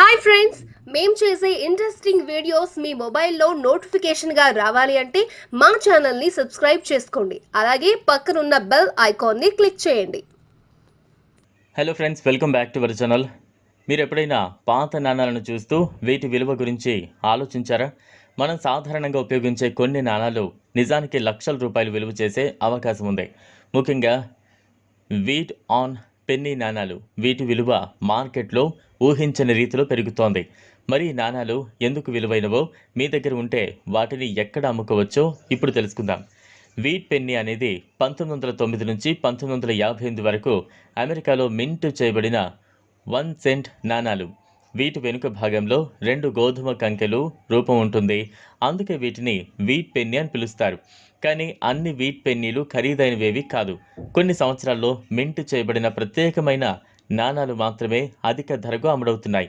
Hi friends, మేము చేసే interesting videos మీ మొబైల్లో నోటిఫికేషన్గా రావాలి అంటే మా ఛానల్ని సబ్స్క్రైబ్ చేసుకోండి. అలాగే పక్కనున్న బెల్ ఐకాన్ని క్లిక్ చేయండి. Hello friends, welcome back to our channel. మీరు ఎప్పుడైనా పాత నాణాలను చూస్తూ వీటి విలువ గురించి ఆలోచించారా? మనం సాధారణంగా ఉపయోగించే కొన్ని నాణాలు నిజానికి లక్షల రూపాయలు విలువ చేసే అవకాశం ఉంది. ముఖ్యంగా వీట్ ఆన్ పెన్నీ నాణాలు, వీటి విలువ మార్కెట్లో ఊహించని రీతిలో పెరుగుతోంది. మరి ఈ నాణాలు ఎందుకు విలువైనవో, మీ దగ్గర ఉంటే వాటిని ఎక్కడ అమ్ముకోవచ్చో ఇప్పుడు తెలుసుకుందాం. వీట్ పెన్నీ అనేది 1909 నుంచి 1958 వరకు అమెరికాలో మింట్ చేయబడిన 1 సెంట్ నాణాలు. వీటి వెనుక భాగంలో 2 గోధుమ కంకెలు రూపం ఉంటుంది. అందుకే వీటిని వీట్ పెన్నీ అని పిలుస్తారు. కానీ అన్ని వీట్ పెన్నీలు ఖరీదైనవేవి కాదు. కొన్ని సంవత్సరాల్లో మింట్ చేయబడిన ప్రత్యేకమైన నాణాలు మాత్రమే అధిక ధరకు అమ్ముడవుతున్నాయి.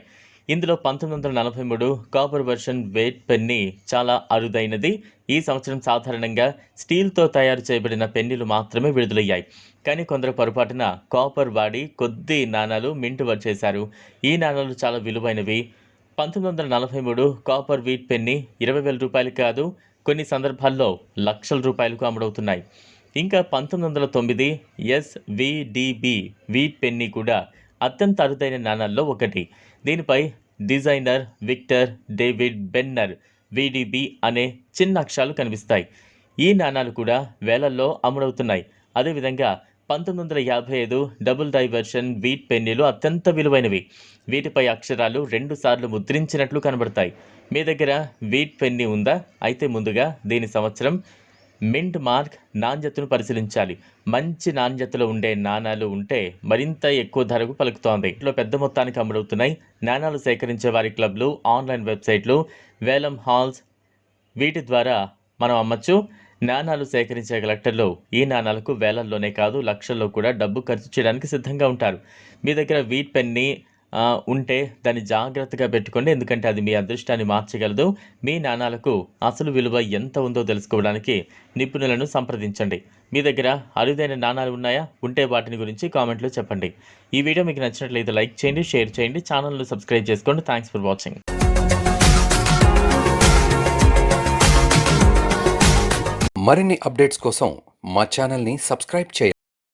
ఇందులో 1943 కాపర్ వర్షన్ వీట్ పెన్నీ చాలా అరుదైనది. ఈ సంవత్సరం సాధారణంగా స్టీల్తో తయారు చేయబడిన పెన్నీలు మాత్రమే విడుదలయ్యాయి. కానీ కొందరు పొరపాటున కాపర్ వాడి కొద్ది నాణాలు మింట్ చేశారు. ఈ నాణాలు చాలా విలువైనవి. 1943 కాపర్ వీట్ పెన్నీ 20,000 రూపాయలు కాదు, కొన్ని సందర్భాల్లో లక్షల రూపాయలకు అమ్ముడవుతున్నాయి. ఇంకా 1909 ఎస్విడిబి వీట్ పెన్నీ కూడా అత్యంత అరుదైన నాణాల్లో ఒకటి. దీనిపై డిజైనర్ విక్టర్ డేవిడ్ బెన్నర్ విడిబి అనే చిన్న అక్షరాలు కనిపిస్తాయి. ఈ నాణాలు కూడా వేలల్లో అమ్ముడవుతున్నాయి. అదేవిధంగా 1955 డబుల్ డై వెర్షన్ వీట్ పెన్నీలు అత్యంత విలువైనవి. వీటిపై అక్షరాలు 2 సార్లు ముద్రించినట్లు కనబడతాయి. మీ దగ్గర వీట్ పెన్నీ ఉందా? అయితే ముందుగా దీని సంవత్సరం, మింట్ మార్క్, నాణ్యతను పరిశీలించాలి. మంచి నాణ్యతలో ఉండే నాణాలు ఉంటే మరింత ఎక్కువ ధరకు పలుకుతోంది. ఇంట్లో పెద్ద మొత్తానికి అమ్ముడవుతున్నాయి. నాణాలు సేకరించే వారి క్లబ్లు, ఆన్లైన్ వెబ్సైట్లు, వేలం హాల్స్, వీటి ద్వారా మనం అమ్మచ్చు. నాణాలు సేకరించే కలెక్టర్లు ఈ నాణాలకు వేలల్లోనే కాదు, లక్షల్లో కూడా డబ్బు ఖర్చు చేయడానికి సిద్ధంగా ఉంటారు. మీ దగ్గర వీట్ పెన్నీ ఉంటే దాన్ని జాగ్రత్తగా పెట్టుకోండి, ఎందుకంటే అది మీ అదృష్టాన్ని మార్చగలదు. మీ నాణాలకు అసలు విలువ ఎంత ఉందో తెలుసుకోవడానికి నిపుణులను సంప్రదించండి. మీ దగ్గర అరుదైన నాణాలు ఉన్నాయా? ఉంటే వాటిని గురించి కామెంట్లో చెప్పండి. ఈ వీడియో మీకు నచ్చినట్లయితే లైక్ చేయండి, షేర్ చేయండి, ఛానల్ను సబ్స్క్రైబ్ చేసుకోండి. Thanks for watching. మరిన్ని అప్డేట్స్ కోసం మా ఛానల్ని సబ్స్క్రైబ్ చేయండి.